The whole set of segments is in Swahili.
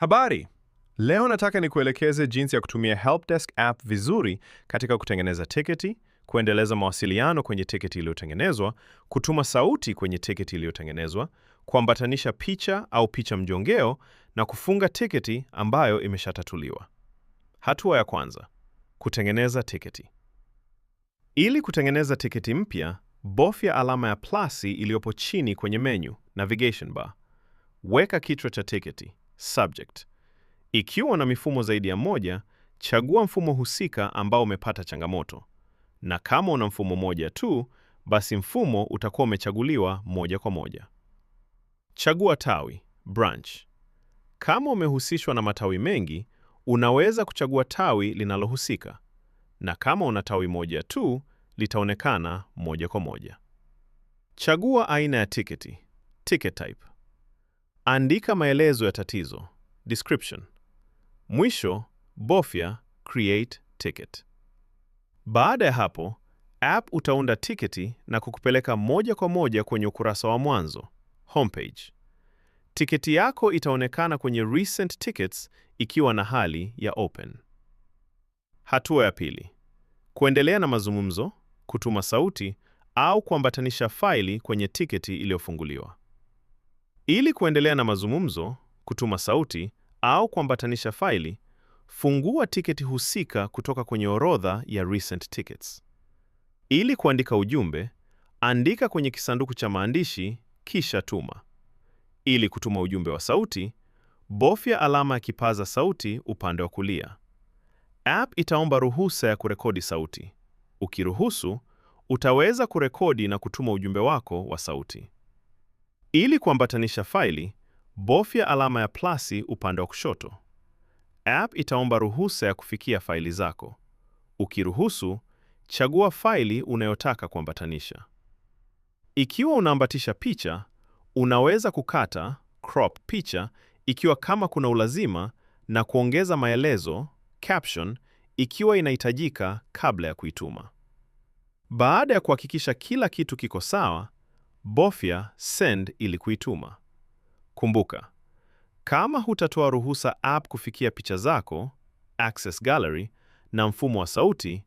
Habari! Leo nataka nikuelekeze jinsi ya kutumia Helpdesk app vizuri katika kutengeneza tiketi, kuendeleza mawasiliano kwenye tiketi iliyotengenezwa, kutuma sauti kwenye tiketi iliyotengenezwa, kuambatanisha picha au picha mjongeo na kufunga tiketi ambayo imeshatatuliwa. Hatua ya kwanza: kutengeneza tiketi. Ili kutengeneza tiketi mpya, bofya alama ya plasi iliyopo chini kwenye menu, navigation bar. Weka kichwa cha tiketi, subject. Ikiwa na mifumo zaidi ya moja, chagua mfumo husika ambao umepata changamoto. Na kama una mfumo moja tu, basi mfumo utakuwa umechaguliwa moja kwa moja. Chagua tawi, branch. Kama umehusishwa na matawi mengi, unaweza kuchagua tawi linalohusika. Na kama una tawi moja tu, litaonekana moja kwa moja. Chagua aina ya tiketi, ticket type. Andika maelezo ya tatizo, description. Mwisho, bofya create ticket. Baada ya hapo, app utaunda tiketi na kukupeleka moja kwa moja kwenye ukurasa wa mwanzo, homepage. Tiketi yako itaonekana kwenye recent tickets ikiwa na hali ya open. Hatua ya pili: kuendelea na mazungumzo, kutuma sauti au kuambatanisha faili kwenye tiketi iliyofunguliwa. Ili kuendelea na mazungumzo, kutuma sauti au kuambatanisha faili, fungua tiketi husika kutoka kwenye orodha ya recent tickets. Ili kuandika ujumbe, andika kwenye kisanduku cha maandishi kisha tuma. Ili kutuma ujumbe wa sauti, bofya alama ya kipaza sauti upande wa kulia. App itaomba ruhusa ya kurekodi sauti. Ukiruhusu, utaweza kurekodi na kutuma ujumbe wako wa sauti. Ili kuambatanisha faili, bofya alama ya plasi upande wa kushoto. App itaomba ruhusa ya kufikia faili zako. Ukiruhusu, chagua faili unayotaka kuambatanisha. Ikiwa unaambatisha picha, unaweza kukata crop picha ikiwa kama kuna ulazima na kuongeza maelezo caption ikiwa inahitajika kabla ya kuituma. Baada ya kuhakikisha kila kitu kiko sawa, bofya send ili kuituma. Kumbuka, kama hutatoa ruhusa app kufikia picha zako, access gallery, na mfumo wa sauti,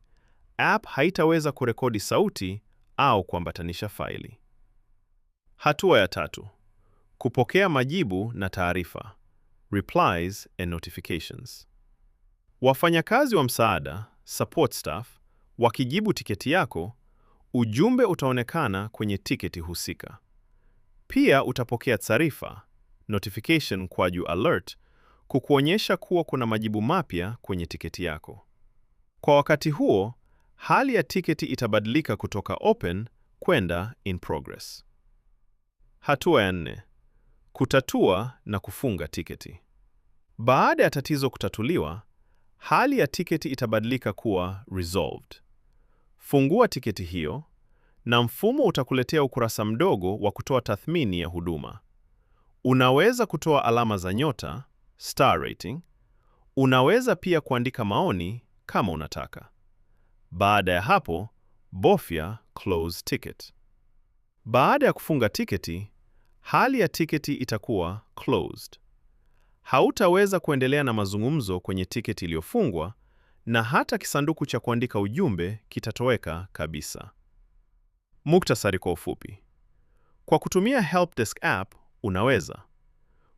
app haitaweza kurekodi sauti au kuambatanisha faili. Hatua ya tatu: kupokea majibu na taarifa, replies and notifications. Wafanyakazi wa msaada, support staff, wakijibu tiketi yako, ujumbe utaonekana kwenye tiketi husika. Pia utapokea taarifa, notification /alert, kukuonyesha kuwa kuna majibu mapya kwenye tiketi yako. Kwa wakati huo, hali ya tiketi itabadilika kutoka open kwenda in progress. Hatua ya 4: kutatua na kufunga tiketi. Baada ya tatizo kutatuliwa, hali ya tiketi itabadilika kuwa resolved. Fungua tiketi hiyo na mfumo utakuletea ukurasa mdogo wa kutoa tathmini ya huduma. Unaweza kutoa alama za nyota, star rating. Unaweza pia kuandika maoni kama unataka. Baada ya hapo, bofya close ticket. Baada ya kufunga tiketi, hali ya tiketi itakuwa closed. Hautaweza kuendelea na mazungumzo kwenye tiketi iliyofungwa na hata kisanduku cha kuandika ujumbe kitatoweka kabisa. Muktasari kwa ufupi. Kwa kutumia Helpdesk app, unaweza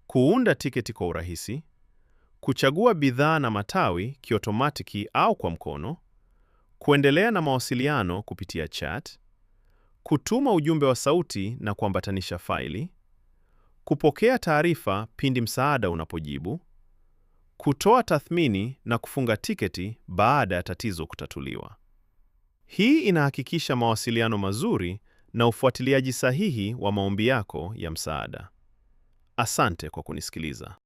kuunda tiketi kwa urahisi, kuchagua bidhaa na matawi kiotomatiki au kwa mkono, kuendelea na mawasiliano kupitia chat, kutuma ujumbe wa sauti na kuambatanisha faili, kupokea taarifa pindi msaada unapojibu, kutoa tathmini na kufunga tiketi baada ya tatizo kutatuliwa. Hii inahakikisha mawasiliano mazuri na ufuatiliaji sahihi wa maombi yako ya msaada. Asante kwa kunisikiliza.